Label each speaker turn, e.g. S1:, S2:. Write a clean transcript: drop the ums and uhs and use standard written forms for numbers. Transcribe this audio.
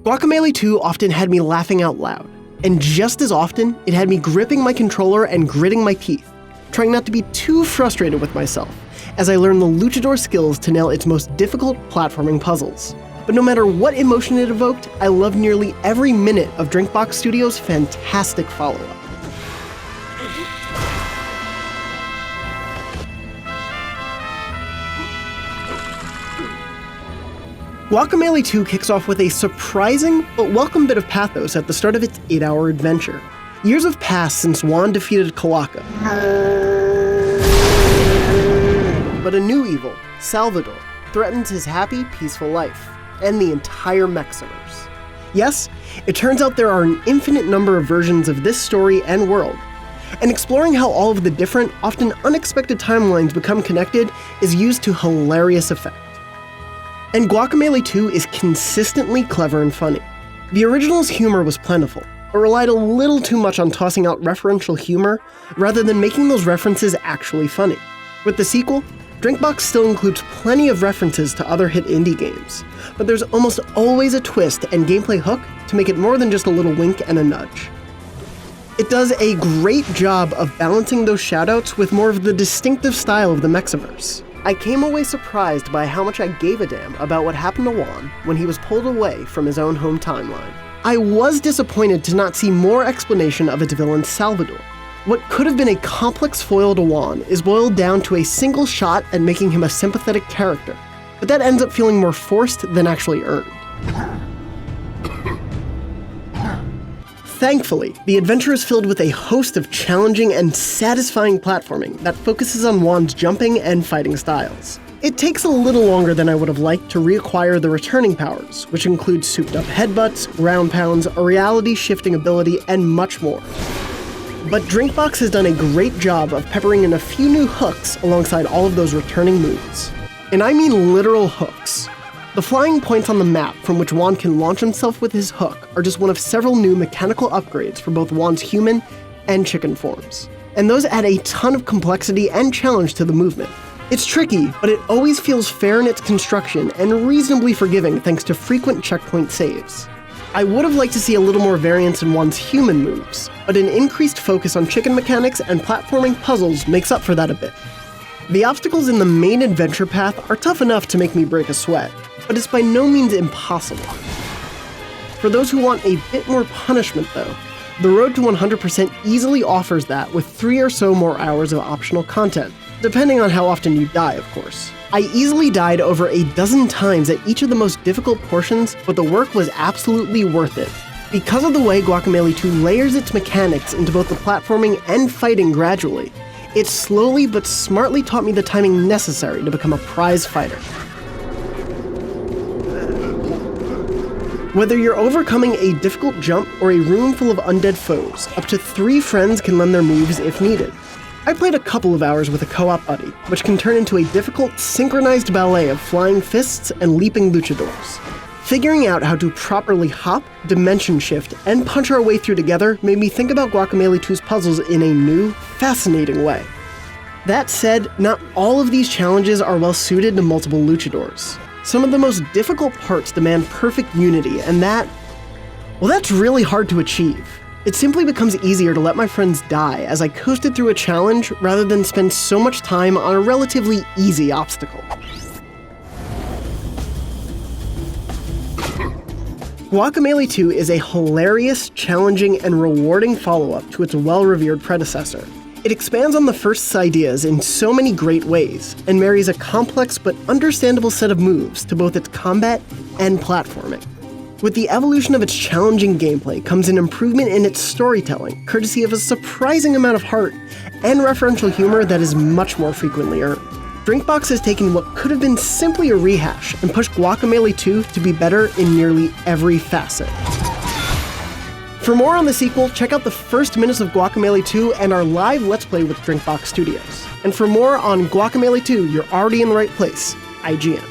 S1: Guacamelee 2 often had me laughing out loud, and just as often, it had me gripping my controller and gritting my teeth, trying not to be too frustrated with myself as I learned the luchador skills to nail its most difficult platforming puzzles. But no matter what emotion it evoked, I loved nearly every minute of Drinkbox Studios' fantastic follow-up. Guacamelee 2 kicks off with a surprising but welcome bit of pathos at the start of its 8-hour adventure. Years have passed since Juan defeated Cloaca, but a new evil, Salvador, threatens his happy, peaceful life, and the entire Mexiverse. Yes, it turns out there are an infinite number of versions of this story and world, and exploring how all of the different, often unexpected timelines become connected is used to hilarious effect. And Guacamelee 2 is consistently clever and funny. The original's humor was plentiful, but relied a little too much on tossing out referential humor rather than making those references actually funny. With the sequel, Drinkbox still includes plenty of references to other hit indie games, but there's almost always a twist and gameplay hook to make it more than just a little wink and a nudge. It does a great job of balancing those shoutouts with more of the distinctive style of the Mexiverse. I came away surprised by how much I gave a damn about what happened to Juan when he was pulled away from his own home timeline. I was disappointed to not see more explanation of its villain Salvador. What could have been a complex foil to Juan is boiled down to a single shot at making him a sympathetic character, but that ends up feeling more forced than actually earned. Thankfully, the adventure is filled with a host of challenging and satisfying platforming that focuses on Juan's jumping and fighting styles. It takes a little longer than I would have liked to reacquire the returning powers, which include souped-up headbutts, ground pounds, a reality-shifting ability, and much more. But Drinkbox has done a great job of peppering in a few new hooks alongside all of those returning moves. And I mean literal hooks. The flying points on the map from which Juan can launch himself with his hook are just one of several new mechanical upgrades for both Juan's human and chicken forms. And those add a ton of complexity and challenge to the movement. It's tricky, but it always feels fair in its construction and reasonably forgiving thanks to frequent checkpoint saves. I would have liked to see a little more variance in Juan's human moves, but an increased focus on chicken mechanics and platforming puzzles makes up for that a bit. The obstacles in the main adventure path are tough enough to make me break a sweat, but it's by no means impossible. For those who want a bit more punishment though, the road to 100% easily offers that with 3 or so more hours of optional content, depending on how often you die, of course. I easily died over a dozen times at each of the most difficult portions, but the work was absolutely worth it. Because of the way Guacamelee 2 layers its mechanics into both the platforming and fighting gradually, it slowly but smartly taught me the timing necessary to become a prize fighter. Whether you're overcoming a difficult jump or a room full of undead foes, up to 3 friends can lend their moves if needed. I played a couple of hours with a co-op buddy, which can turn into a difficult, synchronized ballet of flying fists and leaping luchadors. Figuring out how to properly hop, dimension shift, and punch our way through together made me think about Guacamelee 2's puzzles in a new, fascinating way. That said, not all of these challenges are well suited to multiple luchadors. Some of the most difficult parts demand perfect unity, and that's really hard to achieve. It simply becomes easier to let my friends die as I coasted through a challenge rather than spend so much time on a relatively easy obstacle. Guacamelee 2 is a hilarious, challenging, and rewarding follow-up to its well-revered predecessor. It expands on the first's ideas in so many great ways, and marries a complex but understandable set of moves to both its combat and platforming. With the evolution of its challenging gameplay comes an improvement in its storytelling, courtesy of a surprising amount of heart and referential humor that is much more frequently earned. Drinkbox has taken what could have been simply a rehash and pushed Guacamelee 2 to be better in nearly every facet. For more on the sequel, check out the first minutes of Guacamelee 2 and our live Let's Play with Drinkbox Studios. And for more on Guacamelee 2, you're already in the right place, IGN.